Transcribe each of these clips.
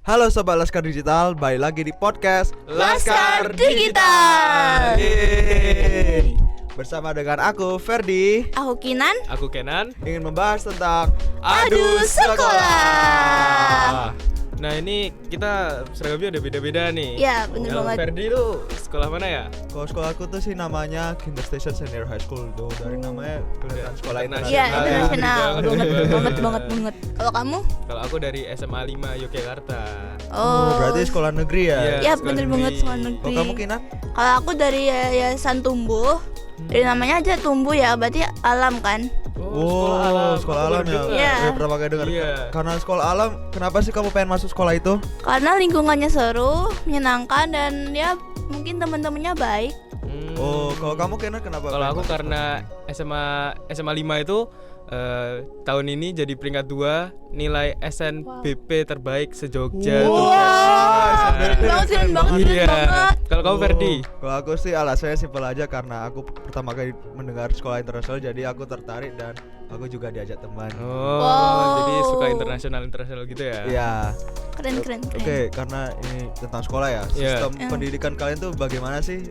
Halo Sobat Laskar Digital, balik lagi di podcast Laskar Digital. Yeay. Bersama dengan aku, Ferdi. Aku Kinan. Aku Kenan. Ingin membahas tentang Adu Sekolah. Nah ini kita seragamnya udah beda-beda nih. Ya bener Kalau banget. Ferdi itu sekolah mana ya? Kalau sekolahku tuh sih namanya Kinder Station Senior High School. Tuh dari namanya kelihatan sekolah Iya internasional. internasional banget. Kalau kamu? Kalau aku dari SMA 5 Yogyakarta. Oh, berarti sekolah negeri ya? Iya. Ya sekolah bener negeri. banget sekolah Oh, negeri. kamu Kinan? Kalau aku dari Yayasan Tumbuh. Dari namanya aja Tumbuh ya, berarti alam kan? Sekolah alam ya? Iya. Pertama kali dengar. Iya. Karena sekolah alam, kenapa sih kamu pengen masuk sekolah itu? Karena lingkungannya seru, menyenangkan dan ya mungkin teman-temannya baik. Oh, kalau kamu Kinan kenapa? Kalau pengen aku masuk karena SMA 5 itu tahun ini jadi peringkat 2 nilai SNBP terbaik se-Jogja tuh. Wow, keren banget. Iya. Kalau kamu Ferdi? Kalau aku sih alasannya simpel aja karena aku pertama kali mendengar sekolah internasional, jadi aku tertarik dan aku juga diajak teman. Oh, Wow. jadi suka internasional gitu ya? Iya. Keren. Oke, karena ini tentang sekolah ya. Iya. Sistem pendidikan kalian tuh bagaimana sih?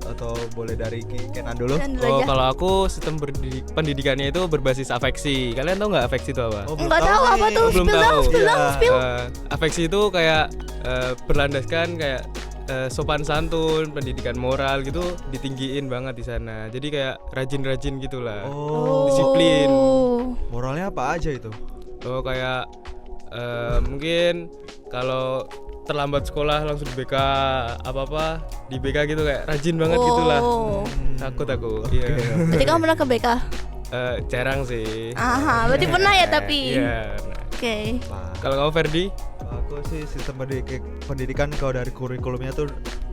Atau boleh dari Kenan dulu? Keren dulu Oh, aja. kalau aku sistem pendidikannya itu berbasis afeksi. Kalian tahu nggak afeksi itu apa? Oh, Enggak tahu apa tuh. Belum Spill tahu. dong, spill. Iya. Afeksi itu kayak berlandaskan kayak sopan santun, pendidikan moral gitu ditinggiin banget di sana. Jadi kayak rajin-rajin gitulah. Oh, Disiplin. moralnya apa aja itu? Oh, kayak mungkin kalau terlambat sekolah langsung di BK apa-apa di BK gitu kayak rajin banget gitulah. Takut aku. Iya. Berarti kamu pernah ke BK? Jarang sih. Aha, berarti pernah ya tapi. Iya. Oke. Kalau kamu Ferdi? Aku sih sistem pendidikan kalau dari kurikulumnya tuh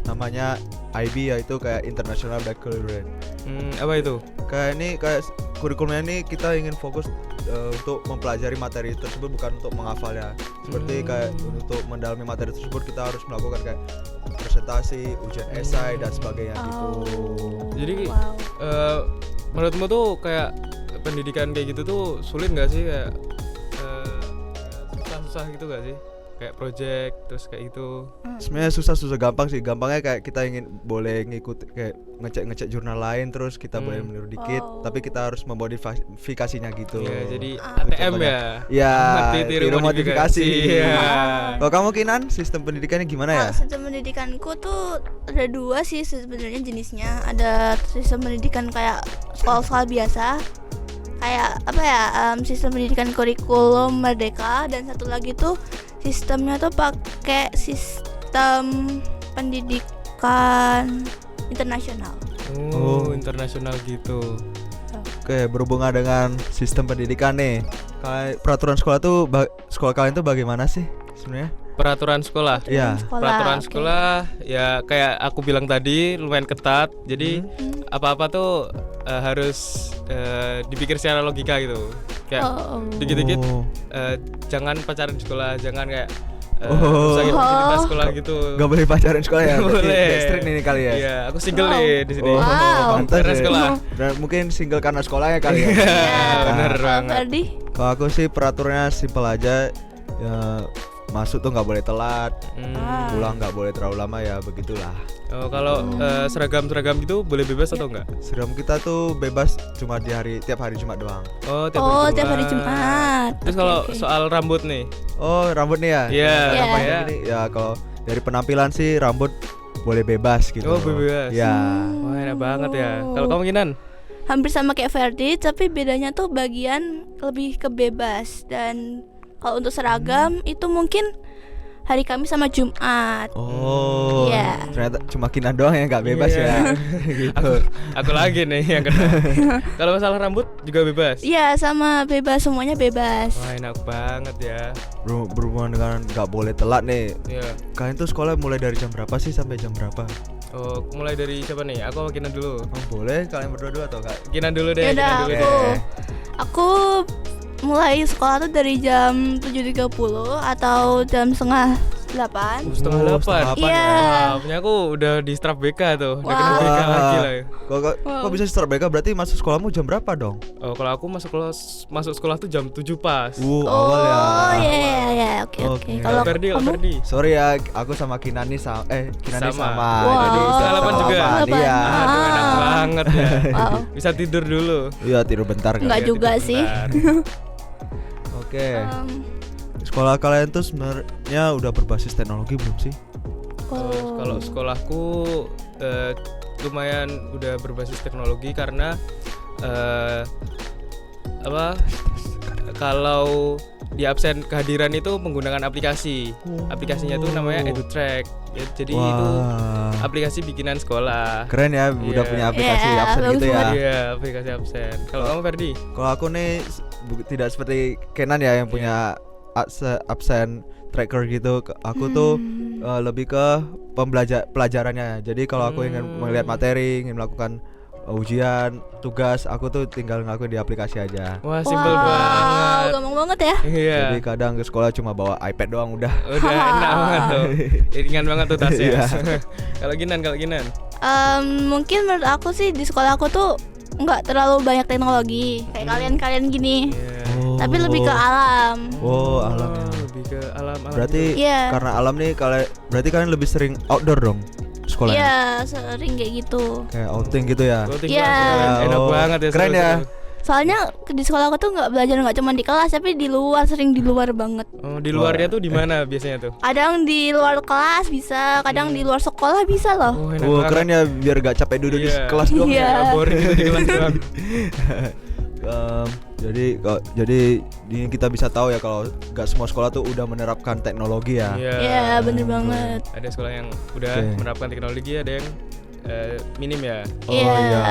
namanya IB, yaitu kayak International Baccalaureate. Apa itu? Kayak kurikulumnya ini kita ingin fokus untuk mempelajari materi tersebut, bukan untuk menghafalnya. Seperti kayak untuk mendalami materi tersebut kita harus melakukan kayak presentasi, ujian esai dan sebagainya gitu. Jadi Wow. menurutmu tuh kayak pendidikan kayak gitu tuh sulit nggak sih, kayak susah-susah gitu nggak sih? Kayak project terus kayak gitu. Sebenarnya susah gampang sih. Gampangnya kayak kita ingin boleh ngikut kayak ngecek jurnal lain, terus kita boleh meniru dikit, Oh. tapi kita harus memodifikasinya gitu. Iya, jadi Ah. ATM ya. Ya, Tiru modifikasi. Iya. Kalau kamu Kinan, sistem pendidikannya gimana ya? Kalau sistem pendidikanku tuh ada dua sih sebenarnya jenisnya. Ada sistem pendidikan kayak sekolah-sekolah biasa, kayak apa ya, sistem pendidikan kurikulum merdeka, dan satu lagi tuh sistemnya tuh pakai sistem pendidikan internasional. Oh, internasional gitu. Oke, berhubungan dengan sistem pendidikan nih. Kayak peraturan sekolah tuh sekolah kalian tuh bagaimana sih sebenarnya? Peraturan sekolah. Iya. Peraturan oke. sekolah ya kayak aku bilang tadi lumayan ketat. Jadi apa-apa tuh harus dipikir secara logika gitu. Kayak dikit-dikit jangan pacaran di sekolah, jangan kayak rusangin fasilitas sekolah gitu. Gak boleh pacaran sekolah ya? Nggak Berarti boleh. backstreet nih kali ya? Iya, aku single nih di sini. Wow. Pantes Karena ya. sekolah. Dan mungkin single karena sekolahnya kali ya? Iya, bener Kalau banget. Ferdi? Kalau aku sih peraturannya simpel aja. Ya, masuk tuh nggak boleh telat, pulang nggak boleh terlalu lama, ya begitulah. Oh, kalau seragam-seragam gitu boleh bebas atau enggak? Seragam kita tuh bebas cuma tiap hari Jumat doang. Oh, Tiap hari Jumat. Terus Oke, kalau oke. soal rambut nih. Oh, rambut nih ya? Iya, Iya. Apa ya. ini? Ya kalau dari penampilan sih rambut boleh bebas gitu. Oh, bebas. Ya. Wah, enak banget ya. Kalau kamu Kinan? Hampir sama kayak Ferdi, tapi bedanya tuh bagian lebih ke bebas. Dan kalau untuk seragam itu mungkin hari Kamis sama Jumat. Oh. Iya. Ternyata cuma Kinan doang yang nggak bebas Iya. ya. Gitu. Aku lagi nih yang kena. Kalau masalah rambut juga bebas. Iya, sama bebas, semuanya bebas. Wah, enak banget ya. Berhubungan dengan nggak boleh telat nih. Iya. Kalian tuh sekolah mulai dari jam berapa sih sampai jam berapa? Oh, mulai dari siapa nih? Aku sama Kinan dulu. Oh, boleh kalian berdua atau enggak? Kinan dulu deh. Yaudah, Kinan dulu aku deh. aku mulai sekolah tuh dari jam 7.30 atau jam setengah 8. Setengah Oh, 8. setengah 8 Iya. Wah, punya aku udah di Strap BK tuh. Udah kena Wah. BK lagi lah. Kok bisa start BK? Berarti masuk sekolahmu jam berapa dong? Oh, kalau aku masuk sekolah tuh jam 7 pas. Awal ya. Oh iya, oke. Oke. Kalau Ferdi, kamu Ferdi. Sorry ya, aku sama Kinani Kinani Sama. sama. Wow. Jadi Setengah 8 juga. delapan, Iya. Aduh, enak banget ya. wow. Bisa tidur dulu. Iya, tidur bentar kan. Enggak Ya, juga tidur sih. bentar. Oke. Sekolah kalian tuh sebenarnya udah berbasis teknologi belum sih? Kalau sekolahku lumayan udah berbasis teknologi karena kalau di absen kehadiran itu menggunakan aplikasi. Aplikasinya tuh namanya EduTrack. Ya, jadi itu aplikasi bikinan sekolah. Keren ya, udah Iya. punya aplikasi Iya, absen gitu bagus ya. Iya, aplikasi absen. Kalau kamu Ferdi? Kalau aku nih tidak seperti Kenan ya yang punya absen tracker gitu. Aku tuh lebih ke pelajarannya. Jadi kalau aku ingin melihat materi, ingin melakukan ujian, tugas, aku tuh tinggal ngelakuin di aplikasi aja. Wah, simpel banget. Gampang banget ya. Iya. Jadi kadang ke sekolah cuma bawa iPad doang udah. Udah enak banget tuh. Ringan banget tuh tasnya. Iya. Kalau Ginan. Mungkin menurut aku sih di sekolah aku tuh nggak terlalu banyak teknologi kayak kalian gini. Iya. Tapi lebih ke alam. Oh, alam ya. Lebih ke alam. Berarti Iya. karena alam nih berarti kalian lebih sering outdoor dong sekolahnya. Iya, sering kayak gitu. Kayak outing gitu ya. Iya. Enak Oh, banget ya. keren ya. Soalnya di sekolah aku tuh nggak belajar nggak cuma di kelas tapi di luar, sering di luar banget. Oh, di luarnya tuh di mana biasanya tuh? Kadang di luar kelas bisa, kadang di luar sekolah bisa loh. Oh, enak Oh, banget. keren ya biar gak capek duduk di Iya. kelas doang. Iya. Nggak boring gitu di kelas doang. Jadi ini kita bisa tahu ya kalau gak semua sekolah tuh udah menerapkan teknologi ya. Iya, bener banget. Ada sekolah yang udah Oke. menerapkan teknologi, ada yang minim ya. Oh Iya. iya.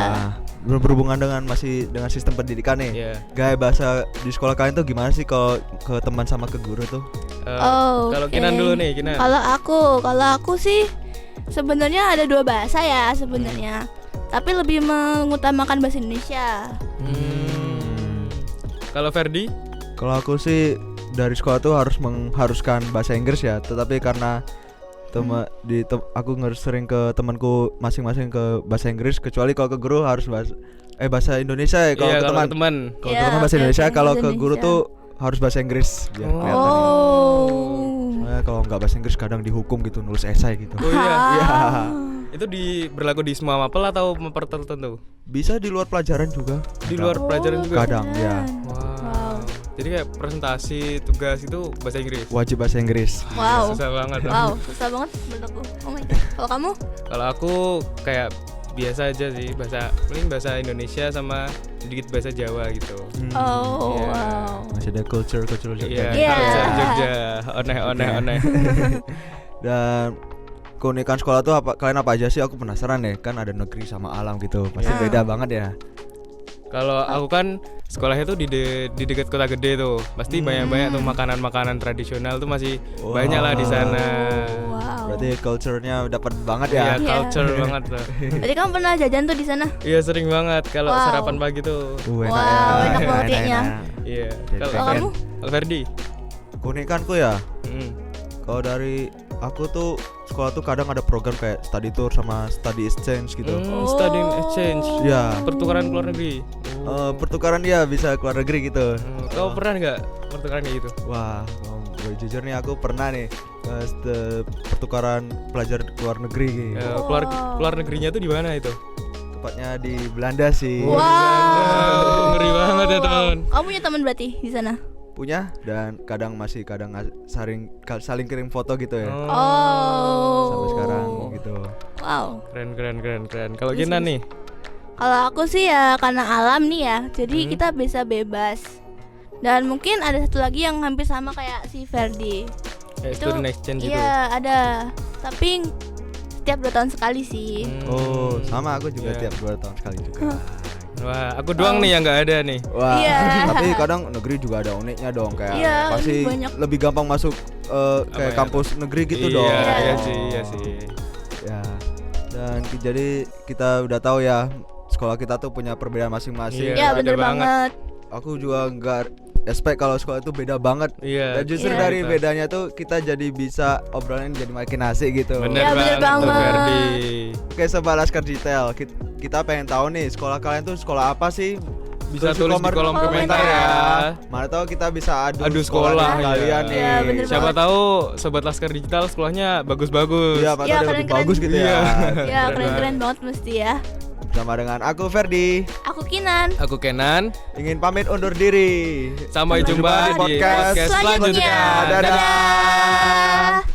Berhubungan dengan dengan sistem pendidikan nih. Iya. Gaya bahasa di sekolah kalian tuh gimana sih kalau ke teman sama ke guru tuh? Kalau Oke. Kinan dulu nih, Kinan. Kalau aku sih sebenarnya ada 2 bahasa ya sebenarnya. Tapi lebih mengutamakan bahasa Indonesia. Kalau Ferdi? Kalau aku sih dari sekolah tuh harus mengharuskan bahasa Inggris ya, tetapi karena aku sering ke temanku masing-masing ke bahasa Inggris, kecuali kalau ke guru harus bahasa Indonesia ya kalau Iya, ke kalau teman. ke teman. Kalau Iya, ke teman bahasa oke, Indonesia, oke, kalau bahasa ke guru Indonesia. tuh harus bahasa Inggris biar kelihatan. Oh. Soalnya kalau nggak bahasa Inggris kadang dihukum gitu nulis esai gitu. Oh iya. Iya. Itu berlaku di semua mapel atau mapel tertentu? Bisa di luar pelajaran juga. Di luar pelajaran juga. Kadang ya. Wow. Jadi kayak presentasi tugas itu bahasa Inggris. Wajib bahasa Inggris. Wow. Susah banget. Wow, susah banget menurut aku. Oh my god. Kalau kamu? Kalau aku kayak biasa aja sih, paling bahasa Indonesia sama sedikit bahasa Jawa gitu. Oh, Iya. wow. Masih ada culture Iya, Iya. culture Jogja, aneh. Dan keunikan sekolah tuh kalian apa aja sih? Aku penasaran deh. Kan ada negeri sama alam gitu. Pasti Iya. beda banget ya. Kalau aku kan sekolahnya tuh di dekat kota gede tuh, pasti banyak tuh makanan-makanan tradisional tuh masih Wow. banyak lah di sana. Wow. Berarti culture-nya dapat banget Iya, ya. Iya. culture banget tuh. Berarti kamu pernah jajan tuh di sana? Iya, sering banget kalau Wow. sarapan pagi tuh. Enak Wow, ya. enak banget kayaknya. Iya. Jadi Kalau Kalau kamu? kalau Ferdi? Keunikanku ya. Mm. Kalau dari aku tuh sekolah tuh kadang ada program kayak study tour sama study exchange gitu. Study exchange. Iya. Pertukaran keluar negeri. Pertukaran dia bisa keluar negeri gitu. Kau pernah nggak pertukaran kayak gitu? Wah, gue jujur nih aku pernah nih pertukaran pelajar ke luar negeri gitu. Keluar negerinya tuh di mana itu? Tepatnya di Belanda sih. Wow. Ngeri banget ya, teman. Kamu punya teman berarti di sana? Punya dan kadang saling kirim foto gitu ya. Oh. Sampai sekarang gitu. Wow. Keren. Kalau Gina nih? Kalau aku sih ya karena alam nih ya, jadi kita bisa bebas. Dan mungkin ada satu lagi yang hampir sama kayak si Ferdi. Student exchange gitu. Iya ada, tapi setiap 2 tahun sekali sih. Oh, sama aku juga Iya. tiap 2 tahun sekali juga. Wah, aku doang nih yang nggak ada nih. Wah, Iya. tapi kadang negeri juga ada uniknya dong kayak Iya, pasti banyak. lebih gampang masuk kayak ya? kampus negeri gitu Iya, dong. Iya sih. Ya. Dan jadi kita udah tahu ya sekolah kita tuh punya perbedaan masing-masing. Iya, Iya bener ada banget. banget. Aku juga aspek kalau sekolah itu beda banget. Iya. Dan justru Iya. dari bedanya tuh kita jadi bisa obrolan jadi makin asik gitu. Bener Iya, bener banget tuh, banget. Ferdi. Oke, Sobat Laskar Detail, kita pengen tahu nih sekolah kalian tuh sekolah apa sih? Bisa tulis di kolom komentar ya. Mana tahu kita bisa adu Sekolah, di kalian iya. nih. Iya, bener Siapa banget. tahu Sobat Laskar Digital sekolahnya bagus-bagus. Iya, Pak, Iya, ada lebih keren-keren. bagus gitu ya. Ya keren-keren banget mesti ya. Bersama dengan aku Ferdi, Aku Kinan. Aku Kenan. ingin pamit undur diri. Sampai jumpa di podcast selanjutnya. Dadah. Dadah.